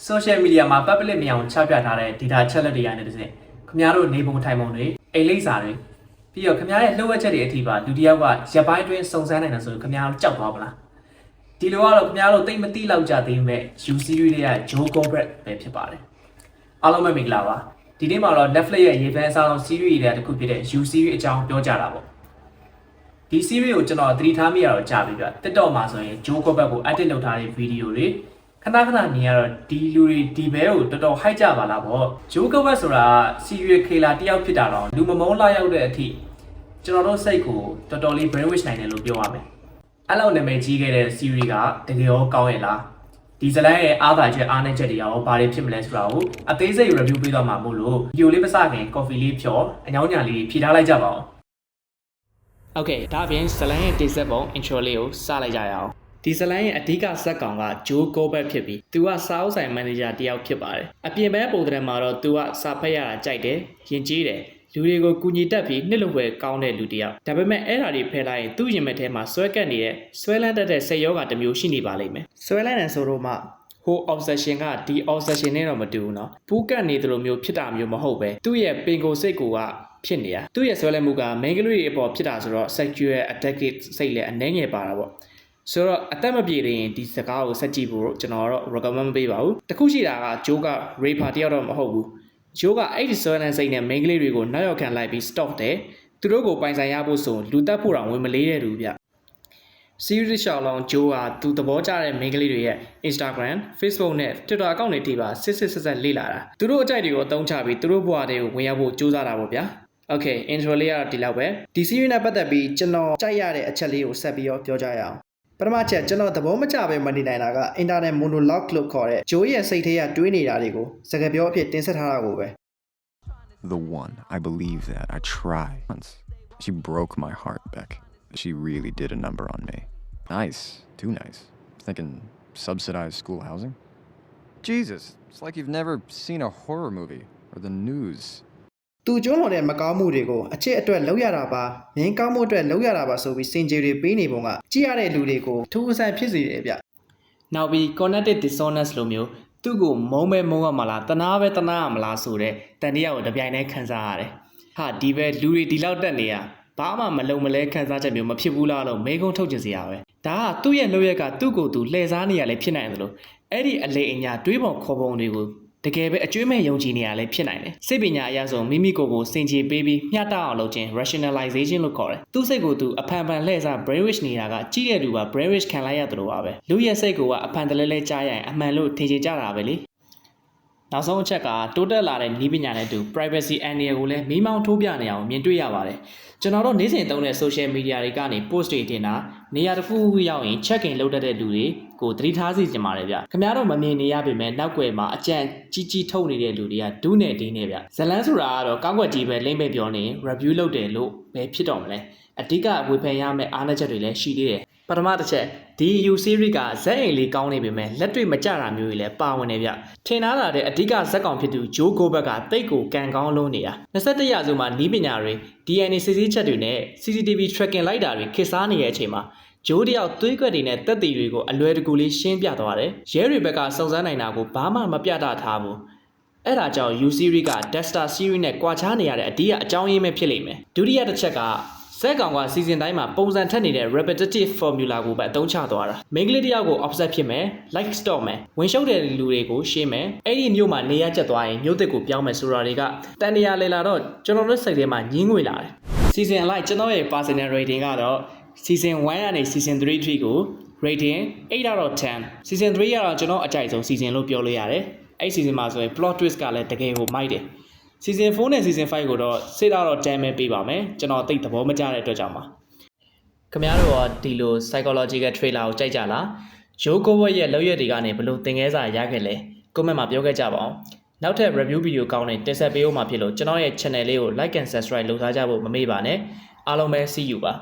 social media မှာ public မြောင်ချပြထားတဲ့ data ချက်လက်တွေရနေတဲ့တဲ့ခင်ဗျားတို့နေပုံထိုင်ပုံတွေအိမ်လိပ်စာတွေပြီးတော့ခင်ဗျားရဲ့လှုပ်ဝက်ချက်တွေအထိပါလူတယောက်ကရပ်ပိုင်းတွင်းစုံစမ်းနိုင်တယ်ဆိုတော့ခင်ဗျားတို့ကြောက်သွားပါလားဒီလိုကတော့ခင်ဗျားတို့သိမသိလောက်ကြသေးမဲ့ U series တွေက Joe Goldberg ပဲဖြစ်ပါတယ်အားလုံးပဲမင်္ဂလာပါဒီနေ့မှာတော့ Netflix ရဲ့ရေပန်းအစားဆုံး series တွေတစ်ခုဖြစ်တဲ့ U series အကြောင်းပြောကြတာပေါ့ဒီ series ကိုကျွန်တော်သတိထားမိရတော့ကြာပြီဗျ TikTok မှာဆိုရင် Joe Goldberg ကို edit လုပ်ထားတဲ့ video တွေခဏခဏမြင်ရတော့ဒီလူတွေဒီဘဲကိုတော်တော် hype ကြပါလားပေါ့ Joe Goldberg ဆိုတာ serial killer တယောက်ဖြစ်တာတော့လူမမုန်းလာရောက်တဲ့အထိကျွန်တော်တို့စိတ်ကိုတော်တော်လေး brainwash နိုင်တယ်လို့ပြောရမယ်အဲ့လောက်နာမည်ကြီးခဲ့တဲ့ series ကတကယ်ရောကောင်းရဲ့လားဒီဇလန်ရဲ့အားသာချက်အားနည်းချက်တွေရောဘာတွေဖြစ်မလဲဆိုတာကိုအသေးစိတ် review ပေးတော့မှာမို့လို့ video လေးမစခင် coffee လေးဖြော်အညောင်းညာလေးဖြည့်ထားလိုက်ကြပါဦး Okay ဒါပြင်ဇလန်ရဲ့တိစက်ပုံ intro လေးကိုစလိုက်ကြရအောင်ဒီဇလန်ရဲ့အဓိကဇက်ကောင်က Joe Goldberg ဖြစ်ပြီးသူကစာအုပ်ဆိုင်မန်နေဂျာတယောက်ဖြစ်ပါတယ်အပြင်ဘက်ပုံသဏ္ဍာန်မှာတော့သူကစာဖတ်ရတာကြိုက်တယ်ယဉ်ကျေးတယ်လူတွေကိုကူညီတတ်ပြီးနှစ်လူပဲကောင်းတဲ့လူတယောက်ဒါပေမဲ့အဲ့ဓာတွေဖယ်လိုက်ရင်သူ့ရင်မထဲမှာဆွဲကပ်နေတဲ့ဆွဲလန်းတတ်တဲ့စိတ်ယောဂတစ်မျိုးရှိနေပါလိမ့်မယ်ဆွဲလန်းတယ်ဆိုတော့မှဟို obsession ကဒီ obsession နဲ့တော့မတူဘူးเนาะပူးကတ်နေသလိုမျိုးဖြစ်တာမျိုးမဟုတ်ပဲသူ့ရဲ့ပင်ကိုယ်စိတ်ကိုကဖြစ်နေတာသူ့ရဲ့ဆွဲလန်းမှုက main ကလေးတွေအပေါ်ဖြစ်တာဆိုတော့ sexual addicted စိတ်လည်းအနှဲငယ်ပါတာပေါ့ဆိုတော့အသက်မပြေသေးရင်ဒီစကားကိုဆက်ကြည့်ဖို့ကျွန်တော်တော့ recommend မပေးပါဘူးတခုရှိတာက Joe က raper တယောက်တော့မဟုတ်ဘူး Joe ကအဲ့ဒီဆွဲလန်းစိတ်နဲ့ main ကလေးတွေကိုနောက်ရောက်ခံလိုက်ပြီး stop တယ်သူတို့ကိုပိုင်ဆိုင်ရဖို့ဆိုလူတက်ဖို့တော့ဝင်မလေးတဲ့သူဗျ series ရှောင်းလောင်း Joe ကသူသဘောကျတဲ့ main ကလေးတွေရဲ့ Instagram Facebook နဲ့ Twitter အကောင့်တွေထိပါစစ်ဆက်လေ့လာတာသူတို့အကြိုက်တွေကိုအသုံးချပြီးသူတို့ဘဝတွေကိုဝင်ရောက်ဖို့ကြိုးစားတာပေါ့ဗျာOkay intro လေးကတော့ဒီလောက်ပဲဒီ series နဲ့ပတ်သက်ပြီးကျွန်တော်ကြိုက်ရတဲ့အချက်လေးကိုဆက်ပြီးတော့ပြောကြရအောင်ပထမချက်ကျွန်တော်သဘောမကျပဲမနေနိုင်တာက internet monologue လို့ခေါ်တဲ့ Joe ရဲ့စိတ်ထဲကတွေးနေတာတွေကိုစကားပြောအဖြစ်တင်ဆက်ထားတာကိုပဲ The one, I believe that. I tried once. She broke my heart, Beck. She really did a number on me. Nice, too nice. Thinking subsidized school housing? Jesus, it's like you've never seen a horror movie or the news. သူကျုံးတော်တဲ့မကောင်းမှုတွေကိုအချစ်အတွက်လောက်ရတာပါငင်းကောင်းမှုအတွက်လောက်ရတာပါဆိုပြီးစင်ကြေတွေပေးနေပုံကကြည့်ရတဲ့လူတွေကိုထူးအဆန်းဖြစ်စေတယ်ဗျနောက်ပြီး cognitive dissonance လိုမျိုးသူ့ကိုမုန်းမဲမုန်းရမလားတနာပဲတနာရမလားဆိုတဲ့တန်တရားကိုတပြိုင်တည်းခံစားရတယ်ဟာဒီပဲလူတွေဒီလောက်တက်နေရဘာမှမလုံမလဲခံစားချက်မျိုးမဖြစ်ဘူးလားလို့မေးခွန်းထုတ်ချင်စရာပဲဒါကသူ့ရဲ့လုပ်ရက်ကသူ့ကိုယ်သူလှည့်စားနေရလဲဖြစ်နိုင်တယ်လို့အဲ့ဒီအလေအညာတွေးပုံခေါ်ပုံတွေကိုတကယ်ပဲအကျွေးမဲ့ယုံကြည်နေရလဲဖြစ်နိုင်တယ်စိတ်ပညာအရဆိုမိမိကိုယ်ကိုစင်ကြေပေးပြီးမျှတအောင်လုပ်ခြင်း rationalization လို့ခေါ်တယ်သူ့စိတ်ကိုသူအဖန်ဖန်လှည့်စား brainwash နေတာကကြည့်တဲ့လူက brainwash ခံလိုက်ရတယ်လို့ပါပဲလူရဲ့စိတ်ကအဖန်တလဲလဲကြားရရင်အမှန်လို့ထင်ကြတာပဲလေနောက်ဆုံးအချက်ကတိုးတက်လာတဲ့နည်းပညာနဲ့တူ privacy အန္တရာယ်ကိုလည်းမိမောင်းထိုးပြနေအောင်မြင်တွေ့ရပါတယ်ကျွန်တော်တို့နေ့စဉ်သုံးတဲ့ social media တွေကနေ post တွေတင်တာနေရာတစ်ခုခုရောက်ရင် check in လုပ်တတ်တဲ့လူတွေကိုသတိထားစီကြပါတယ်ဗျခင်ဗျားတို့မမြင်နေရပေမဲ့နောက်ွယ်မှာအကြံကြီးထုတ်နေတဲ့လူတွေကဒူးနဲ့ဒင်းနဲ့ဗျဇလန်းဆိုတာကတော့ကောက်ွက်ကြီးပဲလိမ့်မဲ့ပြောနေ review လုပ်တယ်လို့ပဲဖြစ်တော့မလဲအဓိကဝေဖန်ရမယ့်အားနည်းချက်တွေလည်းရှိသေးတယ်ပထမတစ်ချက်ဒီ U series ကဇက်အိမ်လေးကောင်းနေပေမဲ့လက်တွေ့မကျတာမျိုးတွေလည်းပါဝင်နေဗျထင်ထားတာတဲ့အဓိကဇက်ကောင်ဖြစ်သူ Joe Goldberg ကတိတ်ကိုကန်ကောင်းလုံးနေတာ21ရာစုမှာနီးပညာတွေ DNA စစ်ဆေးချက်တွေနဲ့ CCTV tracking လိုက်တာတွေခေတ်စားနေတဲ့အချိန်မှာဂျိုးတယောက်သွေးကွက်တွေနဲ့တက်တီတွေကိုအလွယ်တကူလေးရှင်းပြသွားတယ်ရဲတွေဘက်ကစုံစမ်းနိုင်တာကိုဘာမှမပြတာထားဘူးအဲ့ဒါကြောင့် U series က Dexter series နဲ့ကွာခြားနေရတဲ့အဓိကအကြောင်းရင်းပဲဖြစ်လိမ့်မယ်ဒုတိယတစ်ချက်ကဇက်ကောင်ကစီဇန်တိုင်းမှာပုံစံထက်နေတဲ့ repetitive formula ကိုပဲအသုံးချသွားတာမိန်းကလေးတယောက်ကို offset ဖြစ်မယ် like stop မယ်ဝင်ရှုပ်တဲ့လူတွေကိုရှင်းမယ်အဲ့ဒီမျိုးမှာနေရကျက်သွားရင်မျိုးသစ်ကိုပြောင်းမယ်ဆိုတာတွေကတန်တရားလေလာတော့ကျွန်တော်တို့စိတ်ထဲမှာညင်းငွေလာတယ်စီဇန်အလိုက်ကျွန်တော်ရဲ့ personal rating ကတော့ season 1ကနေ season 3 ထိကို rating 8 out of 10 season 3ကတော့ကျွန်တော်အကြိုက်ဆုံး season လို့ပြောလို့ရတယ်အဲ့ season မှာဆိုရင် plot twist ကလည်းတကယ်ကိုမိုက်တယ်Season 4နဲ့ Season 5ကိုတော့စိတ်တော့ damn ပေးပါမယ်ကျွန်တော်သိသဘောမကျတဲ့အတွက်ကြောင့်ပါခင်ဗျားတို့ကဒီလို psychological trailer ကိုကြိုက်ကြလား Joe Goldberg ရဲ့လောက်ရက်တွေကနေဘလို့သင်ခန်းစာရခဲ့လဲ comment မှာပြောခဲ့ကြပါအောင်နောက်ထပ် review video ကောင်းတဲ့တင်ဆက်ပေးဦးမှာဖြစ်လို့ကျွန်တော်ရဲ့ channel လေးကို like and subscribe လုပ်ထားကြဖို့မမေ့ပါနဲ့အားလုံးပဲ see you ပါ